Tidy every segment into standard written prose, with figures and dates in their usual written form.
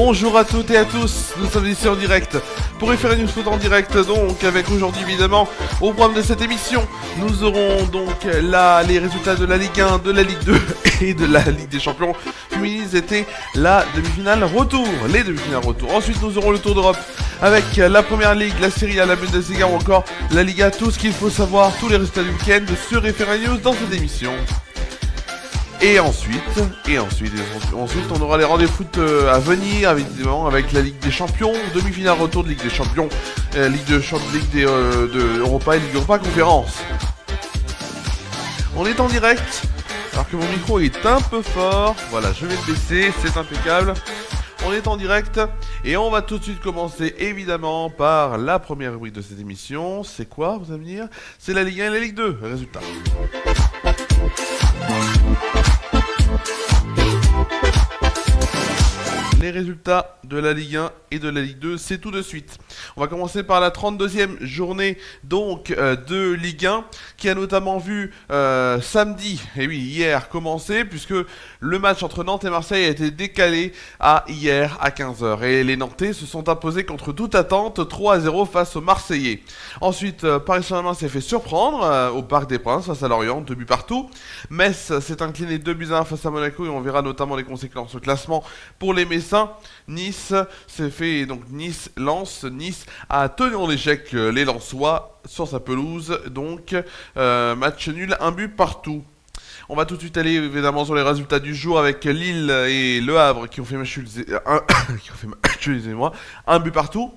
Bonjour à toutes et à tous, nous sommes ici en direct pour faire une foot en direct, donc avec aujourd'hui évidemment au programme de cette émission, nous aurons donc là les résultats de la Ligue 1, de la Ligue 2 et de la Ligue des Champions féminines. C'était la demi-finale retour, les demi-finales retour. Ensuite nous aurons le Tour d'Europe avec la Première Ligue, la Serie A, la Bundesliga ou encore la Liga. Tout ce qu'il faut savoir, tous les résultats du week-end sur Referral News dans cette émission. Et ensuite, on aura les rendez-vous foot à venir, évidemment, avec la Ligue des Champions, demi-finale retour de Ligue des Champions, Ligue de Europa et Ligue Europa Conférence. On est en direct, alors que mon micro est un peu fort. Voilà, je vais le baisser, c'est impeccable. On est en direct et on va tout de suite commencer évidemment par la première rubrique de cette émission. C'est quoi, vous allez me dire? C'est la Ligue 1 et la Ligue 2, résultat. Les résultats de la Ligue 1 et de la Ligue 2, c'est tout de suite. On va commencer par la 32e journée donc de Ligue 1 qui a notamment vu samedi, et oui hier, commencer puisque le match entre Nantes et Marseille a été décalé à hier à 15h. Et les Nantais se sont imposés contre toute attente 3-0 face aux Marseillais. Ensuite, Paris Saint-Germain s'est fait surprendre au Parc des Princes face à Lorient, 2 buts partout. Metz s'est incliné 2-1 face à Monaco et on verra notamment les conséquences au classement pour les Messins. Nice s'est fait, donc Nice a tenu en échec les Lensois sur sa pelouse, donc match nul, 1 but partout. On va tout de suite aller évidemment sur les résultats du jour avec Lille et Le Havre qui ont fait match nul, un but partout.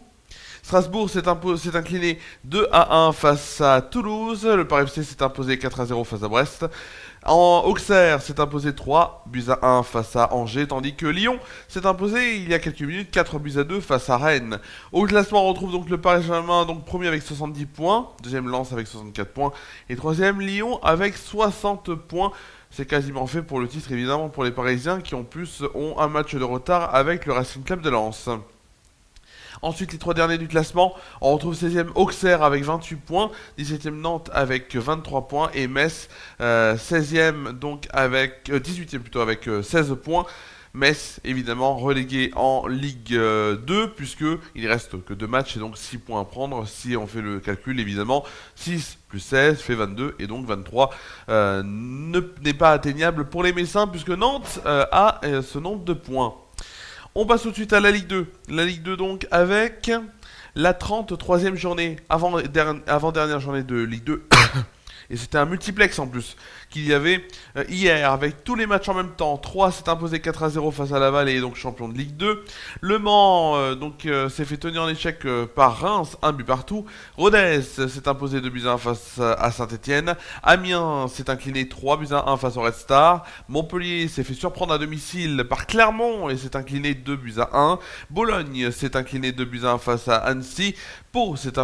Strasbourg s'est incliné 2-1 face à Toulouse. Le Paris FC s'est imposé 4-0 face à Brest. En Auxerre s'est imposé 3-1 face à Angers, tandis que Lyon s'est imposé il y a quelques minutes 4-2 face à Rennes. Au classement, on retrouve donc le Paris Saint-Germain, donc premier avec 70 points, deuxième Lens avec 64 points et troisième Lyon avec 60 points. C'est quasiment fait pour le titre évidemment pour les Parisiens qui en plus ont un match de retard avec le Racing Club de Lens. Ensuite, les trois derniers du classement, on retrouve 16e Auxerre avec 28 points, 17e Nantes avec 23 points et Metz 16e donc avec 18e plutôt avec 16 points. Metz évidemment relégué en Ligue 2 puisque il reste que 2 matchs et donc 6 points à prendre si on fait le calcul évidemment. 6 plus 16 fait 22 et donc 23 n'est pas atteignable pour les Messins puisque Nantes a ce nombre de points. On passe tout de suite à la Ligue 2. La Ligue 2 donc avec la 33e journée, avant-dernière journée de Ligue 2. Et c'était un multiplex en plus qu'il y avait hier avec tous les matchs en même temps. 3 s'est imposé 4-0 face à Laval et donc champion de Ligue 2. Le Mans s'est fait tenir en échec par Reims, 1 but partout. Rodez s'est imposé 2-1 face à Saint-Etienne. Amiens s'est incliné 3-1 face au Red Star. Montpellier s'est fait surprendre à domicile par Clermont et s'est incliné 2-1. Bologne s'est incliné 2-1 face à Annecy. Pau s'est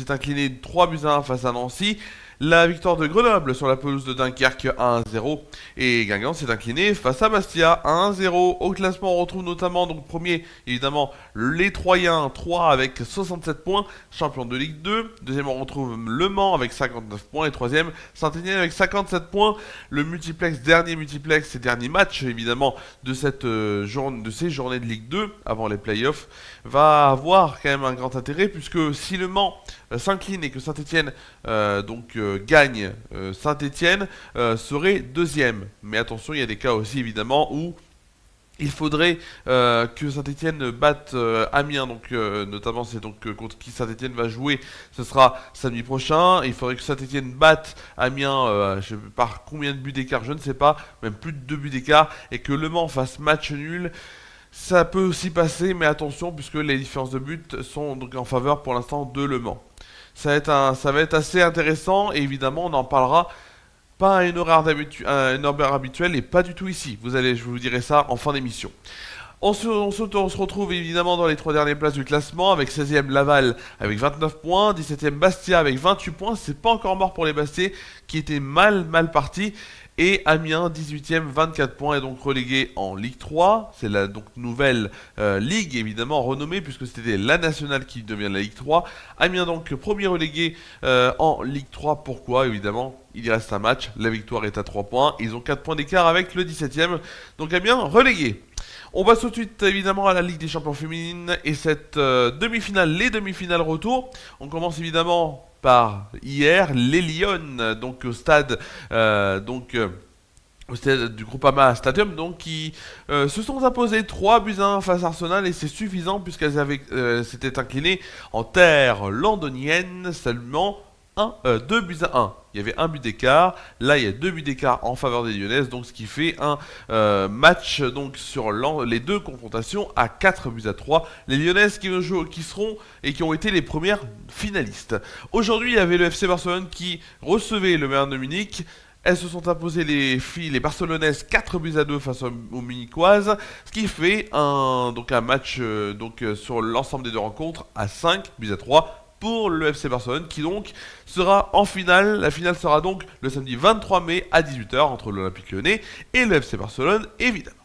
incliné 3-1 face à Nancy. La victoire de Grenoble sur la pelouse de Dunkerque 1-0 et Guingamp s'est incliné face à Bastia 1-0. Au classement on retrouve notamment donc premier évidemment les Troyens 3 avec 67 points, champion de Ligue 2. Deuxième on retrouve Le Mans avec 59 points et troisième Saint-Etienne avec 57 points. Le dernier multiplex et dernier match évidemment de ces journées de Ligue 2 avant les playoffs va avoir quand même un grand intérêt puisque si Le Mans s'incline et que Saint-Etienne gagne, Saint-Etienne serait deuxième. Mais attention, il y a des cas aussi évidemment où il faudrait que Saint-Etienne batte Amiens, donc notamment c'est donc contre qui Saint-Etienne va jouer, ce sera samedi prochain. Il faudrait que Saint-Etienne batte Amiens par combien de buts d'écart, je ne sais pas, même plus de 2 buts d'écart, et que Le Mans fasse match nul. Ça peut aussi passer, mais attention puisque les différences de buts sont donc en faveur pour l'instant de Le Mans. Ça va être assez intéressant et évidemment on en parlera pas à une heure habituelle et pas du tout ici. Je vous dirai ça en fin d'émission. On se retrouve évidemment dans les 3 dernières places du classement avec 16e Laval avec 29 points, 17e Bastia avec 28 points. C'est pas encore mort pour les Bastiais qui étaient mal partis. Et Amiens 18e 24 points et donc relégué en Ligue 3. C'est la donc nouvelle ligue évidemment renommée puisque c'était la nationale qui devient la Ligue 3. Amiens donc premier relégué en Ligue 3. Pourquoi? Évidemment il y reste un match, la victoire est à 3 points. Ils ont 4 points d'écart avec le 17e. Donc Amiens relégué. On passe tout de suite évidemment à la Ligue des Champions féminines et cette demi-finale, les demi-finales retour. On commence évidemment par hier, les Lions, donc au stade, au stade du Groupama Stadium, donc qui se sont imposés 3-1 face à Arsenal et c'est suffisant puisqu'elles s'étaient inclinées en terre londonienne seulement 2-1. Il y avait un but d'écart, là il y a 2 buts d'écart en faveur des Lyonnaises, donc ce qui fait un match donc sur les deux confrontations à 4-3. Les Lyonnaises qui seront et qui ont été les premières finalistes. Aujourd'hui il y avait le FC Barcelone qui recevait le Bayern de Munich. Elles se sont imposées les Barcelonaises 4-2 face aux Munichoises, ce qui fait un match sur l'ensemble des deux rencontres à 5-3 pour le FC Barcelone qui donc sera en finale. La finale sera donc le samedi 23 mai à 18 h entre l'Olympique Lyonnais et le FC Barcelone évidemment.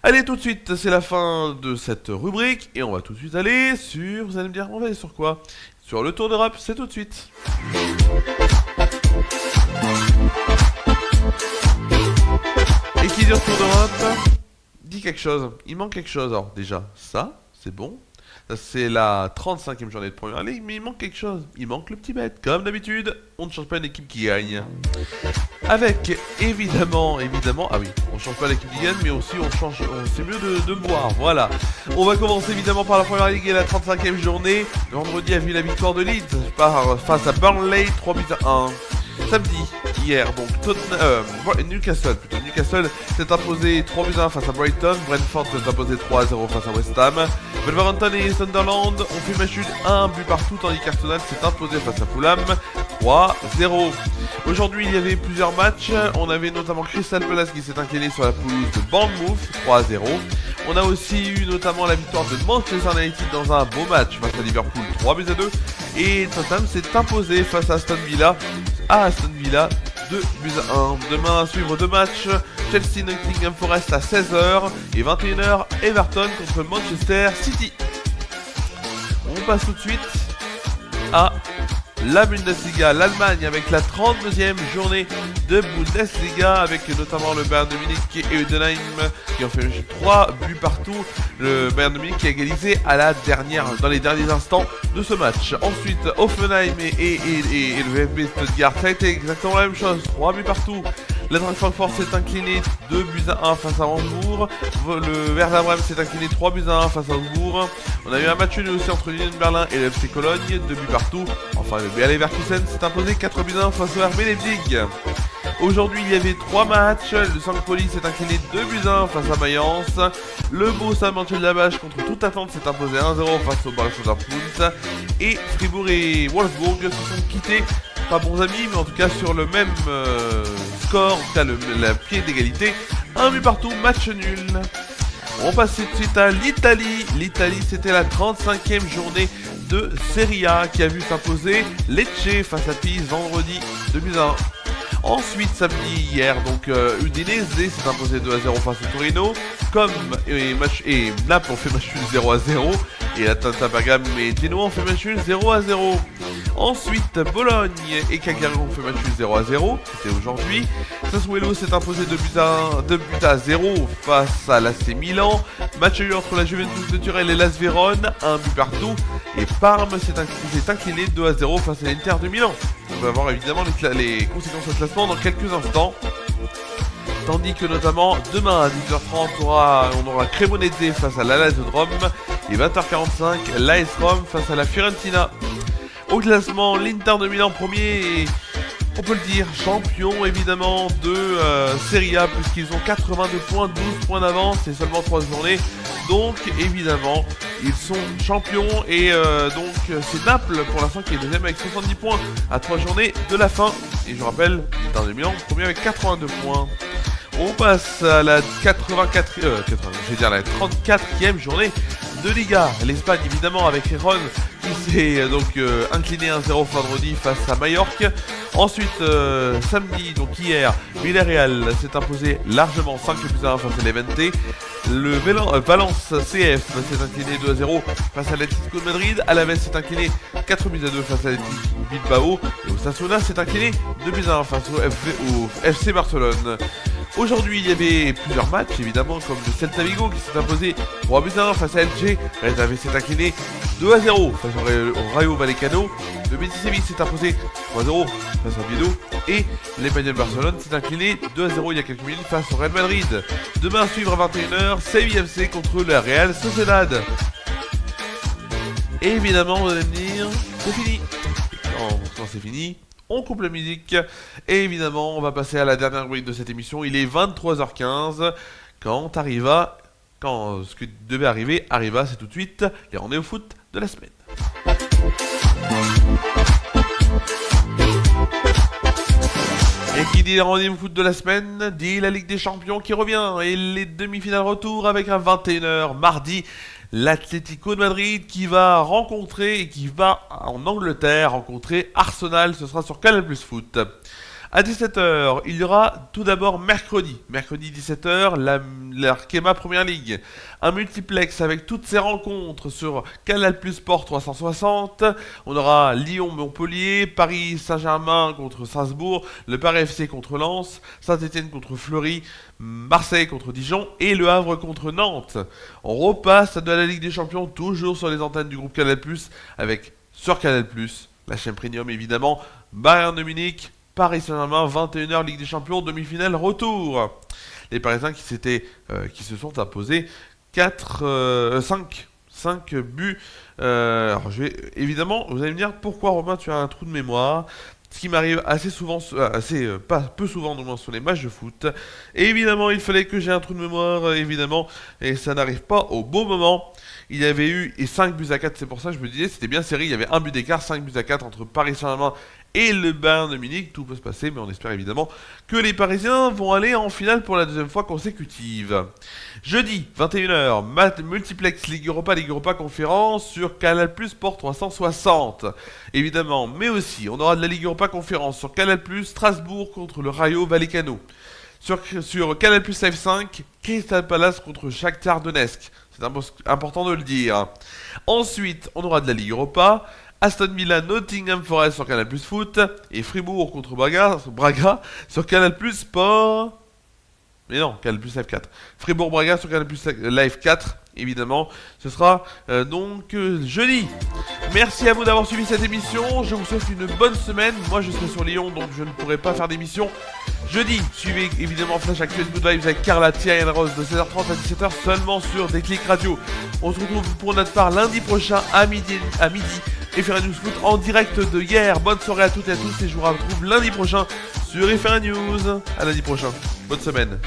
Allez, tout de suite, c'est la fin de cette rubrique et on va tout de suite aller sur, vous allez me dire, on va aller sur quoi? Sur le Tour d'Europe, c'est tout de suite. Et qui dit Tour d'Europe dit quelque chose, il manque quelque chose. Alors déjà, ça, c'est bon. Ça, c'est la 35e journée de Première Ligue, mais il manque quelque chose. Il manque le petit bête. Comme d'habitude, on ne change pas une équipe qui gagne. Avec, évidemment, ah oui, on ne change pas l'équipe qui gagne, mais aussi c'est mieux de boire, voilà. On va commencer évidemment par la Première Ligue et la 35e journée. Le vendredi a vu la victoire de Leeds face à Burnley, 3-1. Samedi, hier, donc Newcastle s'est imposé 3-1 face à Brighton, Brentford s'est imposé 3-0 face à West Ham, Wolverhampton et Sunderland ont fait match nul 1 but partout, tandis qu'Arsenal s'est imposé face à Fulham 3-0. Aujourd'hui, il y avait plusieurs matchs, on avait notamment Crystal Palace qui s'est incliné sur la pelouse de Bournemouth 3-0. On a aussi eu notamment la victoire de Manchester United dans un beau match face à Liverpool 3-2 et Tottenham s'est imposé face à Aston Villa 2-1. Demain à suivre deux matchs, Chelsea Nottingham Forest à 16 h et 21 h Everton contre Manchester City. On passe tout de suite à la Bundesliga, l'Allemagne avec la 32e journée de Bundesliga avec notamment le Bayern de Munich et Heidenheim qui ont fait 3 buts partout. Le Bayern de Munich qui a égalisé dans les derniers instants de ce match. Ensuite, Hoffenheim et le VfB Stuttgart, ça a été exactement la même chose, 3 buts partout. L'Eintracht Francfort s'est incliné 2-1 face à Hambourg. Le Werder Bremen s'est incliné 3-1 face à Hambourg. On a eu un match nul aussi entre l'Union Berlin et le FC Cologne, 2 buts partout. Enfin, le BR Leverkusen s'est imposé 4-1 face au RB Leipzig. Aujourd'hui, il y avait 3 matchs. Le St. Pauli s'est incliné 2-1 face à Mayence. Le Borussia Mönchengladbach contre toute attente s'est imposé 1-0 face au Borussia Dortmund. Et Fribourg et Wolfsburg se sont quittés, pas bons amis, mais en tout cas sur le même score, en tout cas la pied d'égalité. 1 but partout, match nul. On passe tout de suite à l'Italie. L'Italie, c'était la 35e journée de Serie A qui a vu s'imposer Lecce face à Pise vendredi 2-1. Ensuite, samedi, hier, Udinese s'est imposé 2-0 face au Torino. Et Naples ont fait match nul 0-0. Et l'Atalanta Bergame et Genoa ont fait match nul 0-0. Ensuite, Bologne et Cagliari ont fait match nul 0-0. C'était aujourd'hui. Sassuolo s'est imposé 2-0 face à l'AC Milan. Match nul entre la Juventus de Turin et l'AS Vérone, 1 but partout. Et Parme s'est incliné 2-0 face à l'Inter de Milan. On va voir évidemment les conséquences de classement dans quelques instants. Tandis que notamment demain à 10h30 on aura Cremonese face à l'Hellas de Rome et 20h45 l'AS Rome face à la Fiorentina. Au classement, l'Inter de Milan premier et on peut le dire champion évidemment de Serie A puisqu'ils ont 82 points, 12 points d'avance et seulement 3 journées. Donc évidemment ils sont champions et c'est Naples pour l'instant qui est deuxième avec 70 points à 3 journées de la fin. Et je rappelle, l'Inter de Milan premier avec 82 points. On passe à la 34e journée de Liga. L'Espagne évidemment avec Gijón qui s'est incliné 1-0 vendredi face à Majorque. Ensuite samedi, donc hier, Villarreal s'est imposé largement 5-1 face à Levante. Le Valence CF s'est incliné 2-0 face à l'Atlético de Madrid. Alaves s'est incliné 4-2 face à l'Atlético Bilbao. Et Osasuna s'est incliné 2-1 face au FC Barcelone. Aujourd'hui, il y avait plusieurs matchs, évidemment, comme le Celta Vigo qui s'est imposé 3-1 face à LG. Red avait s'est incliné 2-0 face au Rayo Vallecano. Le Betis Séville s'est imposé 3-0 face au Oviedo. Et l'Espagnol Barcelone s'est incliné 2-0 il y a quelques minutes face au Real Madrid. Demain, à suivre à 21h, Séville FC contre la Real Sociedad. Et évidemment, vous allez me dire, c'est fini. Quand c'est fini, on coupe la musique. Et évidemment, on va passer à la dernière rubrique de cette émission. Il est 23h15. Quand ce qui devait arriver, arriva, c'est tout de suite les rendez-vous foot de la semaine. Et qui dit les rendez-vous foot de la semaine, dit la Ligue des Champions qui revient. Et les demi-finales retour avec un 21h mardi. L'Atlético de Madrid qui va rencontrer et qui va en Angleterre rencontrer Arsenal. Ce sera sur Canal+ Foot. À 17h, il y aura tout d'abord mercredi 17h, l'Arkema Première League. Un multiplex avec toutes ces rencontres sur Canal+ Sport 360. On aura Lyon-Montpellier, Paris Saint-Germain contre Strasbourg, le Paris FC contre Lens, Saint-Etienne contre Fleury, Marseille contre Dijon et Le Havre contre Nantes. On repasse de la Ligue des Champions toujours sur les antennes du groupe Canal+, avec sur Canal+, la chaîne premium évidemment, Bayern de Munich, Paris Saint-Germain, 21h, Ligue des Champions, demi-finale, retour. Les Parisiens qui se sont imposés 5 buts. Alors évidemment, vous allez me dire pourquoi Romain tu as un trou de mémoire. Ce qui m'arrive assez souvent, peu souvent non, sur les matchs de foot. Et évidemment, il fallait que j'ai un trou de mémoire, évidemment, et ça n'arrive pas au bon moment. Il y avait eu 5 buts à 4, c'est pour ça que je me disais, c'était bien serré, il y avait un but d'écart, 5 buts à 4 entre Paris Saint-Germain et le Bayern de Munich. Tout peut se passer, mais on espère évidemment que les Parisiens vont aller en finale pour la deuxième fois consécutive. Jeudi, 21h, multiplex Ligue Europa Conférence sur Canal+ Sport 360. Évidemment, mais aussi, on aura de la Ligue Europa Conférence sur Canal+, Strasbourg contre le Rayo Vallecano. Sur Canal+ Live 5, Crystal Palace contre Shakhtar Donetsk. C'est important de le dire. Ensuite, on aura de la Ligue Europa, Aston Villa, Nottingham Forest sur Canal+ Foot et Fribourg contre Braga sur Canal+ Sport. Mais non, Canal+ Live 4. Fribourg-Braga sur Canal+ Live 4, évidemment. Ce sera donc jeudi. Merci à vous d'avoir suivi cette émission. Je vous souhaite une bonne semaine. Moi, je serai sur Lyon, donc je ne pourrai pas faire d'émission jeudi. Suivez évidemment Flash Actuel Good Vibes avec Carla, Thierry et Rose de 16h30 à 17h seulement sur Déclic Radio. On se retrouve pour notre part lundi prochain à midi. FR News Foot en direct de hier. Bonne soirée à toutes et à tous et je vous retrouve lundi prochain sur FR News. À lundi prochain. Bonne semaine.